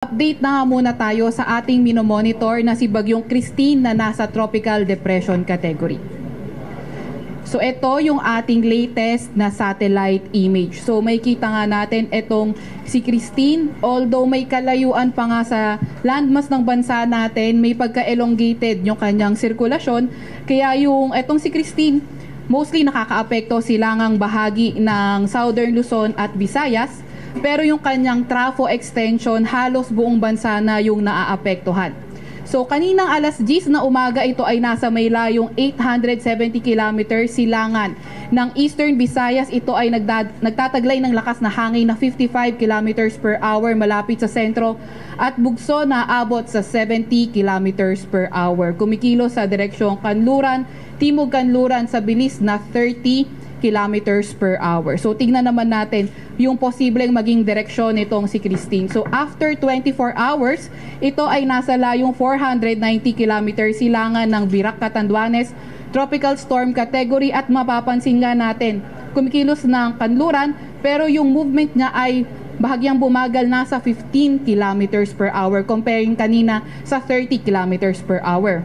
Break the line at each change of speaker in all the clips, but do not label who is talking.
Update na nga muna tayo sa ating minomonitor na si Bagyong Christine na nasa Tropical Depression category. So ito yung ating latest na satellite image. So may kita nga natin itong si Christine, although may kalayuan pa nga sa landmass ng bansa natin, may pagka-elongated yung kanyang sirkulasyon. Kaya yung itong si Christine, mostly nakakaapekto silangang bahagi ng Southern Luzon at Visayas. Pero yung kanyang trafo extension, halos buong bansa na yung naaapektuhan. So kaninang alas 10 na umaga ito ay nasa may layong 870 kilometers silangan ng Eastern Visayas. Ito ay nagtataglay ng lakas na hangin na 55 kilometers per hour malapit sa sentro at bugso na abot sa 70 kilometers per hour. Kumikilos sa direksyong Kanluran, Timog Kanluran sa bilis na 30 kilometers per hour. So tingnan naman natin yung posibleng maging direksyon nitong si Christine. So after 24 hours, ito ay nasa layong 490 kilometers silangan ng Virac, Catanduanes, tropical storm category at mapapansin nga natin, kumikilos ng Kanluran pero yung movement niya ay bahagyang bumagal nasa 15 kilometers per hour comparing kanina sa 30 kilometers per hour.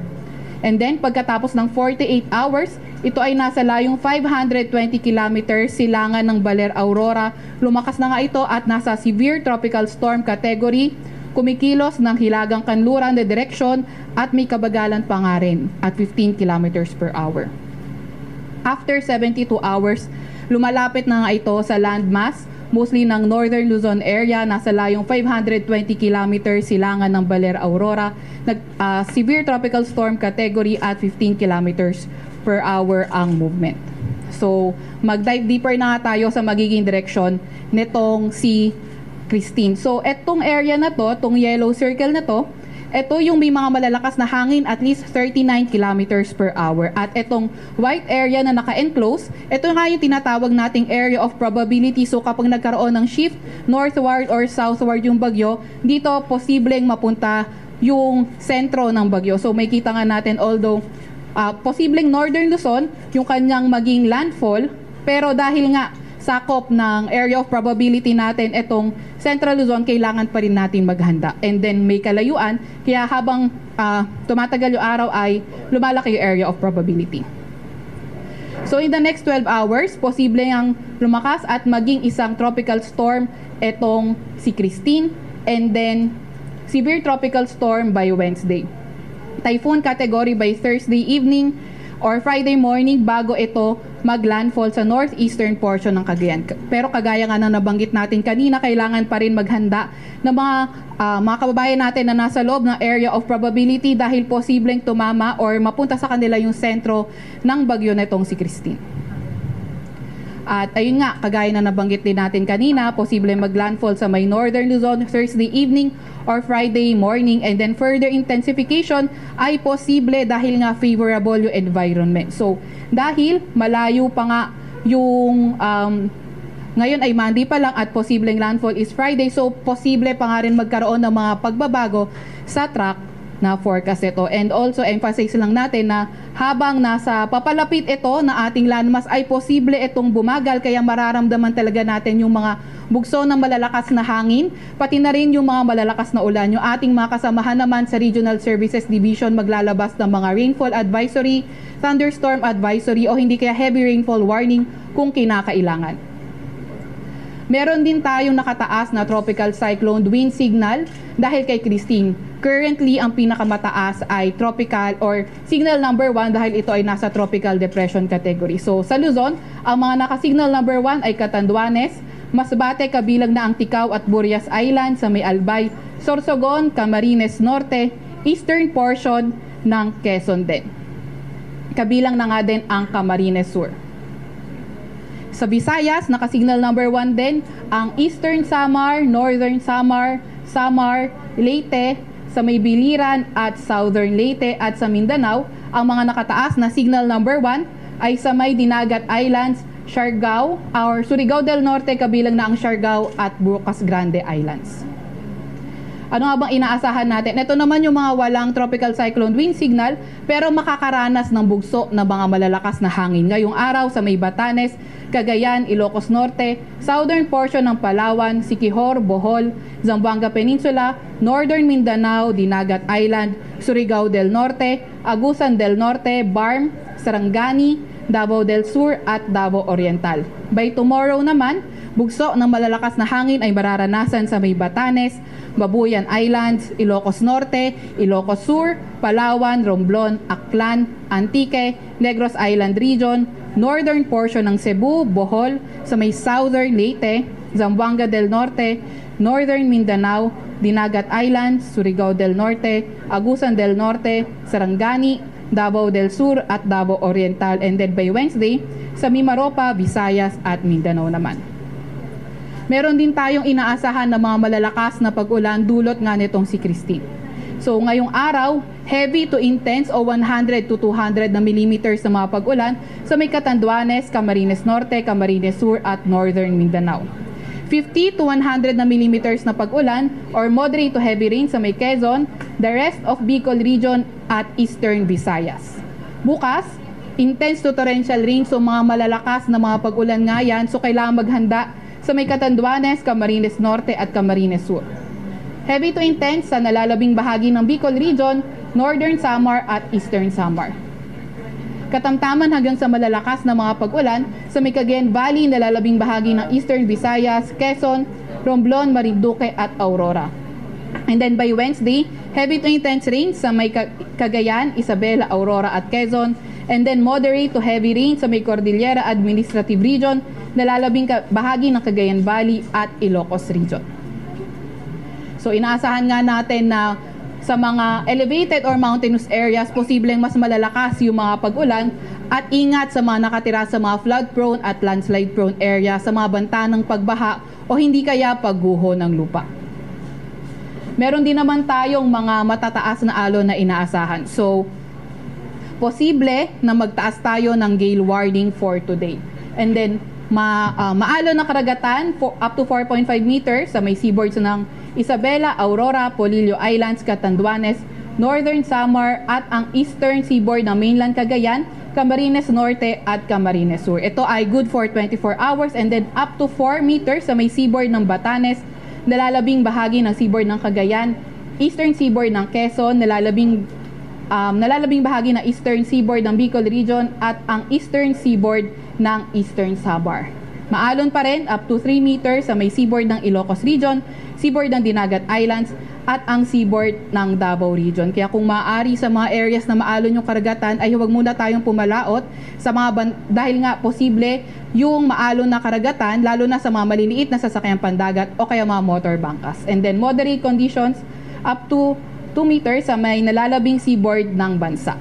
And then pagkatapos ng 48 hours, ito ay nasa layong 520 kilometers silangan ng Baler, Aurora. Lumakas na nga ito at nasa severe tropical storm category. Kumikilos ng Hilagang Kanluran na direksyon at may kabagalan pa nga rin at 15 kilometers per hour. After 72 hours, lumalapit na nga ito sa landmass, mostly ng Northern Luzon area, nasa layong 520 kilometers silangan ng Baler, Aurora. Severe tropical storm category at 15 kilometers per hour ang movement. So, mag-dive deeper na nga tayo sa magiging direksyon nitong si Christine. So, etong area na to, itong yellow circle na to, ito yung may mga malalakas na hangin at least 39 kilometers per hour. At itong white area na naka-enclose, ito nga yung tinatawag nating area of probability. So, kapag nagkaroon ng shift northward or southward yung bagyo, dito posibleng mapunta yung sentro ng bagyo. So, may kita nga natin although posibleng Northern Luzon yung kanyang maging landfall, pero dahil nga sakop ng area of probability natin itong Central Luzon, kailangan pa rin natin maghanda. And then may kalayuan, kaya habang tumatagal yung araw ay lumalaki yung area of probability. So in the next 12 hours, posible ang lumakas at maging isang tropical storm itong si Christine, and then severe tropical storm by Wednesday. Typhoon category by Thursday evening or Friday morning bago ito maglandfall sa northeastern portion ng Cagayan. Pero kagaya nga na nabanggit natin kanina, kailangan pa rin maghanda ng mga kababayan natin na nasa loob ng area of probability dahil posibleng tumama or mapunta sa kanila yung sentro ng bagyo na itong si Christine. At ayun nga, kagaya na nabanggit din natin kanina, posible maglandfall sa may Northern Luzon Thursday evening or Friday morning, and then further intensification ay posible dahil nga favorable yung environment. So, dahil malayo pa nga yung ngayon ay Monday pa lang at posibleng landfall is Friday, so posible pa nga rin magkaroon ng mga pagbabago sa track na forecast ito. And also, emphasize lang natin na habang nasa papalapit ito na ating landmass ay posible itong bumagal, kaya mararamdaman talaga natin yung mga bugso ng malalakas na hangin, pati na rin yung mga malalakas na ulan. Yung ating mga kasamahan naman sa Regional Services Division maglalabas ng mga rainfall advisory, thunderstorm advisory o hindi kaya heavy rainfall warning kung kinakailangan. Meron din tayong nakataas na tropical cyclone wind signal dahil kay Christine. Currently, ang pinakamataas ay tropical or signal number 1 dahil ito ay nasa tropical depression category. So sa Luzon, ang mga naka-signal number 1 ay Catanduanes, Masbate kabilang na ang Ticao at Burias Island sa may Albay, Sorsogon, Camarines Norte, eastern portion ng Quezon din. Kabilang na nga din ang Camarines Sur. Sa Visayas, naka-signal number 1 din ang Eastern Samar, Northern Samar, Samar, Leyte, sa may Biliran at Southern Leyte, at sa Mindanao, ang mga nakataas na signal number 1 ay sa may Dinagat Islands, Siargao, or Surigao del Norte kabilang na ang Siargao at Bucas Grande Islands. Ano nga bang inaasahan natin? Ito naman yung mga walang tropical cyclone wind signal pero makakaranas ng bugso na mga malalakas na hangin. Ngayong araw sa may Batanes, Cagayan, Ilocos Norte, southern portion ng Palawan, Siquijor, Bohol, Zamboanga Peninsula, northern Mindanao, Dinagat Island, Surigao del Norte, Agusan del Norte, Barm, Sarangani, Davao del Sur at Davao Oriental. By tomorrow naman, bugso ng malalakas na hangin ay mararanasan sa may Batanes, Babuyan Islands, Ilocos Norte, Ilocos Sur, Palawan, Romblon, Aklan, Antique, Negros Island Region, northern portion ng Cebu, Bohol, sa may southern Leyte, Zamboanga del Norte, northern Mindanao, Dinagat Islands, Surigao del Norte, Agusan del Norte, Sarangani, Davao del Sur at Davao Oriental, and then by Wednesday, sa Mimaropa, Visayas at Mindanao naman. Meron din tayong inaasahan na mga malalakas na pag-ulan dulot nga nitong si Christine. So ngayong araw, heavy to intense o 100 to 200 na millimeters na mga pag-ulan sa may Catanduanes, Camarines Norte, Camarines Sur at Northern Mindanao. 50 to 100 na millimeters na pag-ulan or moderate to heavy rain sa may Quezon, the rest of Bicol region at Eastern Visayas. Bukas, intense to torrential rain, so mga malalakas na mga pag-ulan nga yan, so kailangan maghanda sa may Catanduanes, Camarines Norte at Camarines Sur. Heavy to intense sa nalalabing bahagi ng Bicol region, Northern Samar at Eastern Samar. Katamtaman hanggang sa malalakas na mga pag-ulan sa may Cagayan Valley, nalalabing bahagi ng Eastern Visayas, Quezon, Romblon, Marinduque at Aurora. And then by Wednesday, heavy to intense rain sa may Cagayan, Isabela, Aurora at Quezon. And then moderate to heavy rain sa may Cordillera Administrative Region, nalalabing bahagi ng Cagayan Valley at Ilocos Region. So inaasahan nga natin na sa mga elevated or mountainous areas, posibleng mas malalakas yung mga pag-ulan at ingat sa mga nakatira sa mga flood-prone at landslide-prone area sa mga banta ng pagbaha o hindi kaya pagguho ng lupa. Meron din naman tayong mga matataas na alon na inaasahan. So, posible na magtaas tayo ng gale warning for today. And then, maalon na karagatan up to 4.5 meters sa may seaboards ng Isabela, Aurora, Polillo Islands, Catanduanes, Northern Samar at ang eastern seaboard ng mainland Cagayan, Camarines Norte at Camarines Sur. Ito ay good for 24 hours and then up to 4 meters sa may seaboard ng Batanes, nalalabing bahagi ng seaboard ng Cagayan, eastern seaboard ng Quezon, nalalabing bahagi ng eastern seaboard ng Bicol Region at ang eastern seaboard ng Eastern Samar. Maalon pa rin up to 3 meters sa may seaboard ng Ilocos Region, seaboard ng Dinagat Islands at ang seaboard ng Davao Region. Kaya kung maaari sa mga areas na maalon yung karagatan ay huwag muna tayong pumalaot sa mga dahil nga posible yung maalon na karagatan lalo na sa mga maliliit na sasakyang pandagat o kaya mga motor bangkas. And then moderate conditions up to 2 meters sa may nalalabing seaboard ng bansa.